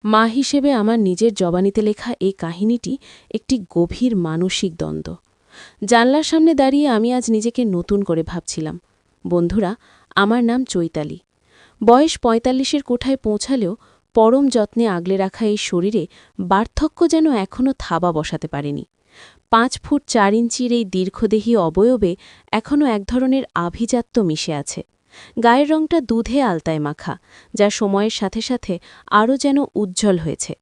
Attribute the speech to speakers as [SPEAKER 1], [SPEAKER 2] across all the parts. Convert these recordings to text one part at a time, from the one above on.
[SPEAKER 1] মা হিসেবে আমার নিজের জবানিতে লেখা এই কাহিনীটি একটি গভীর মানসিক দ্বন্দ্ব। জানলার সামনে দাঁড়িয়ে আমি আজ নিজেকে নতুন করে ভাবছিলাম। বন্ধুরা, আমার নাম চৈতালি। বয়স ৪৫-এর কোঠায় পৌঁছালেও পরম যত্নে আগলে রাখা এই শরীরে বার্ধক্য যেন এখনও থাবা বসাতে পারেনি। ৫ ফুট ৪ ইঞ্চির এই দীর্ঘদেহী অবয়বে এখনও এক ধরনের আভিজাত্য মিশে আছে। গায়ের রংটা দুধে আলতায় মাখা, যা সময়ের সাথে সাথে আরও যেন উজ্জ্বল হয়েছে।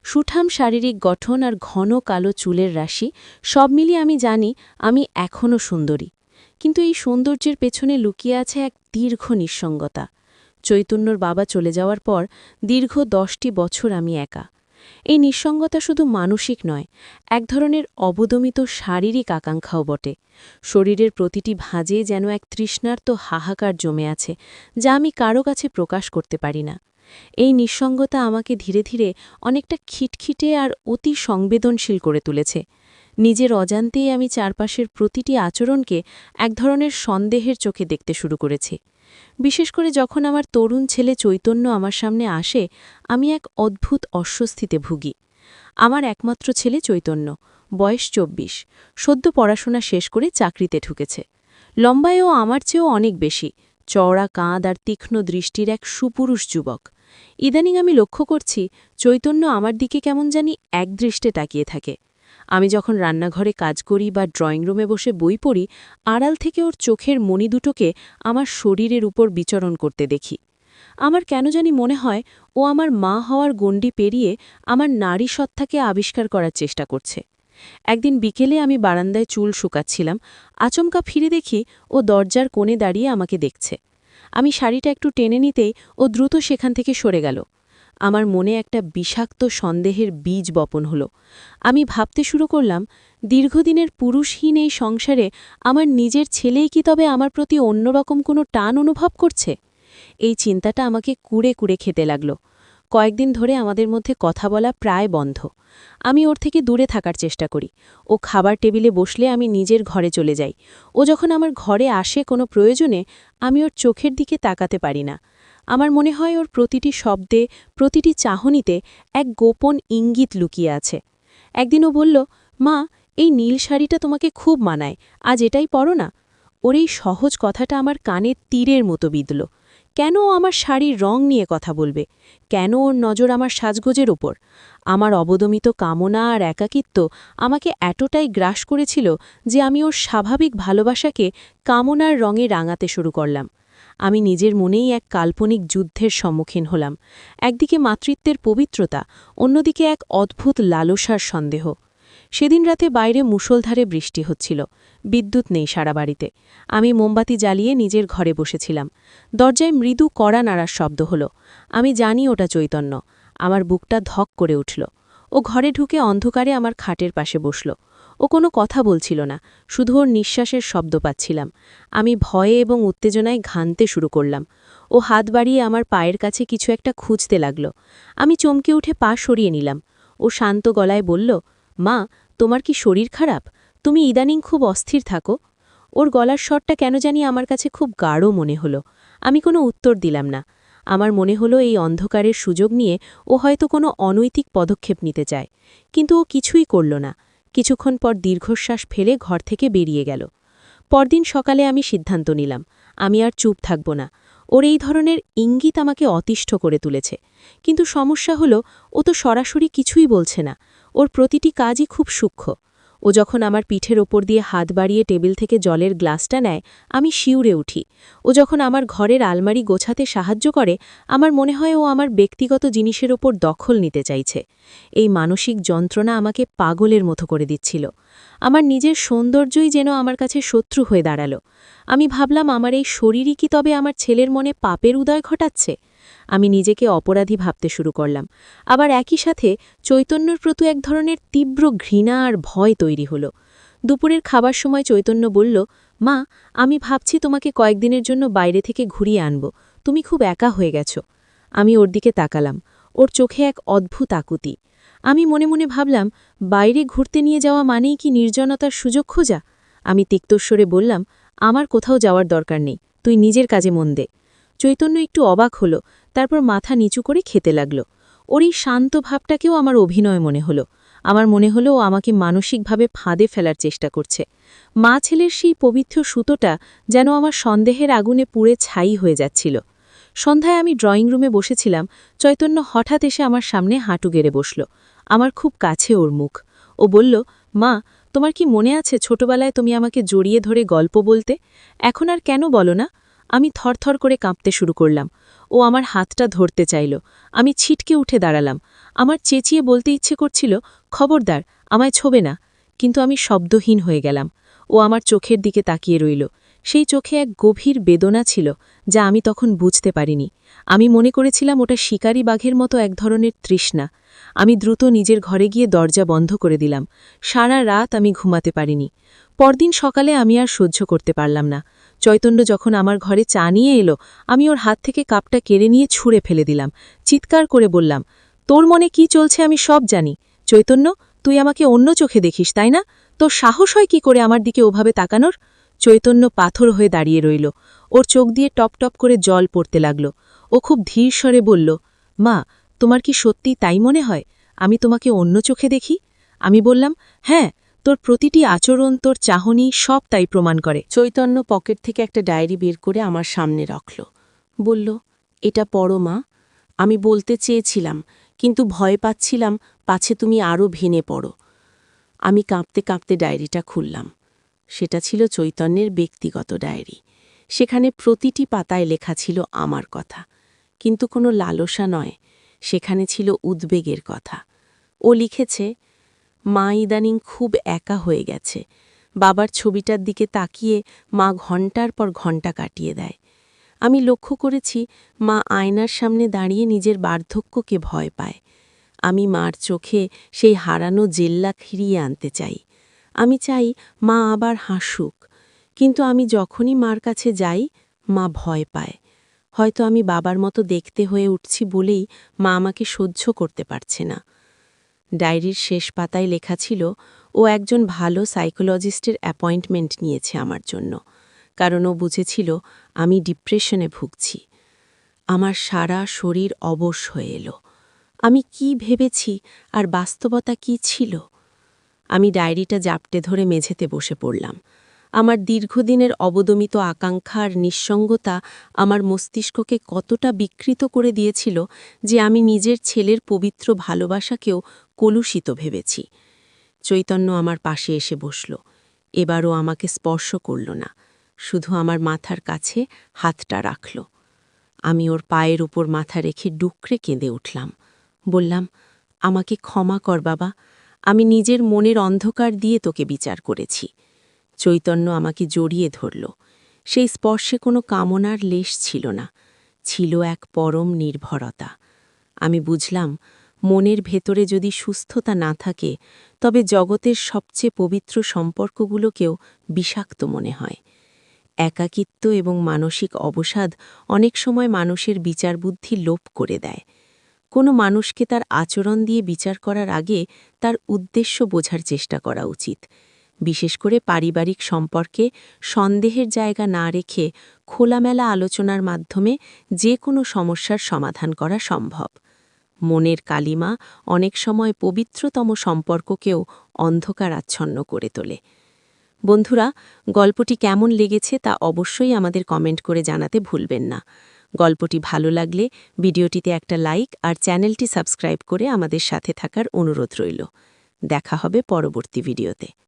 [SPEAKER 1] সুঠাম শারীরিক গঠন আর ঘন কালো চুলের রাশি সব মিলিয়ে আমি জানি আমি এখনও সুন্দরী। কিন্তু এই সৌন্দর্যের পেছনে লুকিয়ে আছে এক দীর্ঘ নিঃসঙ্গতা। চৈতন্যর বাবা চলে যাওয়ার পর দীর্ঘ ১০টি বছর আমি একা। এই নিঃসঙ্গতা শুধু মানসিক নয়, এক ধরনের অবদমিত শারীরিক আকাঙ্ক্ষাও বটে। শরীরের প্রতিটি ভাঁজে যেন এক তৃষ্ণার্ত হাহাকার জমে আছে, যা আমি কারো কাছে প্রকাশ করতে পারি না। এই নিঃসঙ্গতা আমাকে ধীরে ধীরে অনেকটা খিটখিটে আর অতি সংবেদনশীল করে তুলেছে। নিজের অজান্তেই আমি চারপাশের প্রতিটি আচরণকে এক ধরনের সন্দেহের চোখে দেখতে শুরু করেছি। বিশেষ করে যখন আমার তরুণ ছেলে চৈতন্য আমার সামনে আসে, আমি এক অদ্ভুত অস্বস্তিতে ভুগি। আমার একমাত্র ছেলে চৈতন্য, বয়স ২৪, সদ্য পড়াশোনা শেষ করে চাকরিতে ঢুকেছে। লম্বায়ও আমার চেয়েও অনেক বেশি, চওড়া কাঁধ আর তীক্ষ্ণ দৃষ্টির এক সুপুরুষ যুবক। ইদানিং আমি লক্ষ্য করছি চৈতন্য আমার দিকে কেমন জানি একদৃষ্টে তাকিয়ে থাকে। আমি যখন রান্নাঘরে কাজ করি বা ড্রয়িং রুমে বসে বই পড়ি, আড়াল থেকে ওর চোখের মণি দুটোকে আমার শরীরের উপর বিচরণ করতে দেখি। আমার কেন জানি মনে হয় ও আমার মা হওয়ার গণ্ডি পেরিয়ে আমার নারী সত্তাকে আবিষ্কার করার চেষ্টা করছে। একদিন বিকেলে আমি বারান্দায় চুল শুকাচ্ছিলাম, আচমকা ফিরে দেখি ও দরজার কোণে দাঁড়িয়ে আমাকে দেখছে। আমি শাড়িটা একটু টেনে নিতেই ও দ্রুত সেখান থেকে সরে গেল। আমার মনে একটা বিষাক্ত সন্দেহের বীজ বপন হলো। আমি ভাবতে শুরু করলাম, দীর্ঘদিনের পুরুষহীন এই সংসারে আমার নিজের ছেলেই কি তবে আমার প্রতি অন্যরকম কোনো টান অনুভব করছে? এই চিন্তাটা আমাকে কুড়ে কুড়ে খেতে লাগল। কয়েকদিন ধরে আমাদের মধ্যে কথা বলা প্রায় বন্ধ। আমি ওর থেকে দূরে থাকার চেষ্টা করি। ও খাবার টেবিলে বসলে আমি নিজের ঘরে চলে যাই। ও যখন আমার ঘরে আসে কোনো প্রয়োজনে, আমি ওর চোখের দিকে তাকাতে পারি না। আমার মনে হয় ওর প্রতিটি শব্দে, প্রতিটি চাহনিতে এক গোপন ইঙ্গিত লুকিয়ে আছে। একদিন ও বলল, মা, এই নীল শাড়িটা তোমাকে খুব মানায়, আজ এটাই পরো না। ওর এই সহজ কথাটা আমার কানে তীরের মতো বিঁধল। কেন ও আমার শাড়ির রং নিয়ে কথা বলবে? কেন ওর নজর আমার সাজগোজের ওপর? আমার অবদমিত কামনা আর একাকিত্ব আমাকে এতটাই গ্রাস করেছিল যে আমি ওর স্বাভাবিক ভালোবাসাকে কামনার রঙে রাঙাতে শুরু করলাম। আমি নিজের মনেই এক কাল্পনিক যুদ্ধের সম্মুখীন হলাম। একদিকে মাতৃত্বের পবিত্রতা, অন্যদিকে এক অদ্ভুত লালসার সন্দেহ। সেদিন রাতে বাইরে মুষলধারে বৃষ্টি হচ্ছিল। বিদ্যুৎ নেই সারা বাড়িতে। আমি মোমবাতি জ্বালিয়ে নিজের ঘরে বসেছিলাম। দরজায় মৃদু কড়া নাড়ার শব্দ হলো। আমি জানি ওটা চৈতন্য। আমার বুকটা ধক করে উঠল। ও ঘরে ঢুকে অন্ধকারে আমার খাটের পাশে বসল। ও কোনো কথা বলছিল না, শুধু ওর নিঃশ্বাসের শব্দ পাচ্ছিলাম। আমি ভয়ে এবং উত্তেজনায় ঘামতে শুরু করলাম। ও হাত বাড়িয়ে আমার পায়ের কাছে কিছু একটা খুঁজতে লাগল। আমি চমকে উঠে পা সরিয়ে নিলাম। ও শান্ত গলায় বলল, মা, তোমার কি শরীর খারাপ? তুমি ইদানিং খুব অস্থির থাকো। ওর গলার স্বরটা কেন জানি আমার কাছে খুব গাঢ় মনে হলো। আমি কোনো উত্তর দিলাম না। আমার মনে হলো এই অন্ধকারের সুযোগ নিয়ে ও হয়তো কোনো অনৈতিক পদক্ষেপ নিতে চায়। কিন্তু ও কিছুই করল না। কিছুক্ষণ পর দীর্ঘশ্বাস ফেলে ঘর থেকে বেরিয়ে গেল। পরদিন সকালে আমি সিদ্ধান্ত নিলাম, আমি আর চুপ থাকব না। ওর এই ধরনের ইঙ্গিত আমাকে অতিষ্ঠ করে তুলেছে। কিন্তু সমস্যা হলো, ও তো সরাসরি কিছুই বলছে না। ওর প্রতিটি কাজই খুব সূক্ষ্ম। ও যখন আমার পিঠের ওপর দিয়ে হাত বাড়িয়ে টেবিল থেকে জলের গ্লাসটা নেয়, আমি শিউরে উঠি। ও যখন আমার ঘরের আলমারি গোছাতে সাহায্য করে, আমার মনে হয় ও আমার ব্যক্তিগত জিনিসের ওপর দখল নিতে চাইছে। এই মানসিক যন্ত্রণা আমাকে পাগলের মতো করে দিচ্ছিল। আমার নিজের সৌন্দর্যই যেন আমার কাছে শত্রু হয়ে দাঁড়ালো। আমি ভাবলাম, আমার এই শরীরই কি তবে আমার ছেলের মনে পাপের উদয় ঘটাচ্ছে? আমি নিজেকে অপরাধী ভাবতে শুরু করলাম। আবার একই সাথে চৈতন্যর প্রতি এক ধরনের তীব্র ঘৃণা আর ভয় তৈরি হলো। দুপুরের খাবার সময় চৈতন্য বলল, মা, আমি ভাবছি তোমাকে কয়েকদিনের জন্য বাইরে থেকে ঘুরিয়ে আনব। তুমি খুব একা হয়ে গেছ। আমি ওর দিকে তাকালাম। ওর চোখে এক অদ্ভুত আকুতি। আমি মনে মনে ভাবলাম, বাইরে ঘুরতে নিয়ে যাওয়া মানেই কি নির্জনতার সুযোগ খোঁজা? আমি তিক্তস্বরে বললাম, আমার কোথাও যাওয়ার দরকার নেই, তুই নিজের কাজে মন দে। চৈতন্য একটু অবাক হলো, তারপর মাথা নিচু করে খেতে লাগল। ওর এই শান্ত ভাবটাকেও আমার অভিনয় মনে হলো। আমার মনে হলো ও আমাকে মানসিকভাবে ফাঁদে ফেলার চেষ্টা করছে। মা ছেলের সেই পবিত্র সুতোটা যেন আমার সন্দেহের আগুনে পুড়ে ছাই হয়ে যাচ্ছিল। সন্ধ্যায় আমি ড্রয়িং রুমে বসেছিলাম, চৈতন্য হঠাৎ এসে আমার সামনে হাঁটু গেড়ে বসল। আমার খুব কাছে ওর মুখ। ও বলল, মা, তোমার কি মনে আছে ছোটবেলায় তুমি আমাকে জড়িয়ে ধরে গল্প বলতে? এখন আর কেন বলো না? আমি থরথর করে কাঁপতে শুরু করলাম। ও আমার হাতটা ধরতে চাইল। আমি ছিটকে উঠে দাঁড়ালাম। আমার চেঁচিয়ে বলতে ইচ্ছে করছিল, খবরদার, আমায় ছোবে না। কিন্তু আমি শব্দহীন হয়ে গেলাম। ও আমার চোখের দিকে তাকিয়ে রইল। সেই চোখে এক গভীর বেদনা ছিল, যা আমি তখন বুঝতে পারিনি। আমি মনে করেছিলাম ওটা শিকারী বাঘের মতো এক ধরনের তৃষ্ণা। আমি দ্রুত নিজের ঘরে গিয়ে দরজা বন্ধ করে দিলাম। সারা রাত আমি ঘুমাতে পারিনি। পরদিন সকালে আমি আর সহ্য করতে পারলাম না। চৈতন্য যখন আমার ঘরে চা নিয়ে এলো, আমি ওর হাত থেকে কাপটা কেড়ে নিয়ে ছুঁড়ে ফেলে দিলাম। চিৎকার করে বললাম, তোর মনে কি চলছে আমি সব জানি। চৈতন্য, তুই আমাকে অন্য চোখে দেখিস, তাই না? তোর সাহস হয় কি করে আমার দিকে ওভাবে তাকানোর? চৈতন্য পাথর হয়ে দাঁড়িয়ে রইল। ওর চোখ দিয়ে টপ টপ করে জল পড়তে লাগল। ও খুব ধীর স্বরে বলল, মা, তোমার কি সত্যি তাই মনে হয় আমি তোমাকে অন্য চোখে দেখি? আমি বললাম, হ্যাঁ, তোর প্রতিটি আচরণ, তোর চাহনি সব তাই প্রমাণ করে। চৈতন্য পকেট থেকে একটা ডায়েরি বের করে আমার সামনে রাখল। বলল, এটা পড়ো মা। আমি বলতে চেয়েছিলাম, কিন্তু ভয় পাচ্ছিলাম পাছে তুমি আরও ভেঙে পড়ো। আমি কাঁপতে কাঁপতে ডায়েরিটা খুললাম। সেটা ছিল চৈতন্যের ব্যক্তিগত ডায়েরি। সেখানে প্রতিটি পাতায় লেখা ছিল আমার কথা, কিন্তু কোনো লালসা নয়। সেখানে ছিল উদ্বেগের কথা। ও লিখেছে, মা ইদানিং খুব একা হয়ে গেছে। বাবার ছবিটার দিকে তাকিয়ে মা ঘণ্টার পর ঘণ্টা কাটিয়ে দেয়। আমি লক্ষ্য করেছি মা আয়নার সামনে দাঁড়িয়ে নিজের বার্ধক্যকে ভয় পায়। আমি মার চোখে সেই হারানো জেল্লা ফিরিয়ে আনতে চাই। আমি চাই মা আবার হাসুক, কিন্তু আমি যখনই মার কাছে যাই মা ভয় পায়। হয়তো আমি বাবার মতো দেখতে হয়ে উঠছি বলেই মা আমাকে সহ্য করতে পারছে না। ডায়েরির শেষ পাতায় লেখা ছিল, ও একজন ভালো সাইকোলজিস্টের অ্যাপয়েন্টমেন্ট নিয়েছে আমার জন্য, কারণ ও বুঝেছিল আমি ডিপ্রেশনে ভুগছি। আমার সারা শরীর অবশ হয়ে এলো। আমি কি ভেবেছি আর বাস্তবতা কি ছিল? আমি ডায়েরিটা জাপটে ধরে মেঝেতে বসে পড়লাম। আমার দীর্ঘদিনের অবদমিত আকাঙ্ক্ষা আর নিঃসঙ্গতা আমার মস্তিষ্ককে কতটা বিকৃত করে দিয়েছিল যে আমি নিজের ছেলের পবিত্র ভালোবাসাকেও কলুষিত ভেবেছি। চৈতন্য আমার পাশে এসে বসল। এবারও আমাকে স্পর্শ করল না, শুধু আমার মাথার কাছে হাতটা রাখল। আমি ওর পায়ের উপর মাথা রেখে ডুকরে কেঁদে উঠলাম। বললাম, আমাকে ক্ষমা কর বাবা, আমি নিজের মনের অন্ধকার দিয়ে তোকে বিচার করেছি। চৈতন্য আমাকে জড়িয়ে ধরল। সেই স্পর্শে কোনো কামনার লেশ ছিল না, ছিল এক পরম নির্ভরতা। আমি বুঝলাম, মনের ভেতরে যদি সুস্থতা না থাকে, তবে জগতের সবচেয়ে পবিত্র সম্পর্কগুলোকেও বিষাক্ত মনে হয়। একাকিত্ব এবং মানসিক অবসাদ অনেক সময় মানুষের বিচারবুদ্ধি লোপ করে দেয়। কোনো মানুষকে তার আচরণ দিয়ে বিচার করার আগে তার উদ্দেশ্য বোঝার চেষ্টা করা উচিত। বিশেষ করে পারিবারিক সম্পর্কে সন্দেহের জায়গা না রেখে খোলামেলা আলোচনার মাধ্যমে যে কোনো সমস্যার সমাধান করা সম্ভব। মনের কালিমা অনেক সময় পবিত্রতম সম্পর্ককেও অন্ধকার আচ্ছন্ন করে তোলে। বন্ধুরা, গল্পটি কেমন লেগেছে তা অবশ্যই আমাদের কমেন্ট করে জানাতে ভুলবেন না। গল্পটি ভালো লাগলে ভিডিওটিতে একটা লাইক আর চ্যানেলটি সাবস্ক্রাইব করে আমাদের সাথে থাকার অনুরোধ রইল। দেখা হবে পরবর্তী ভিডিওতে।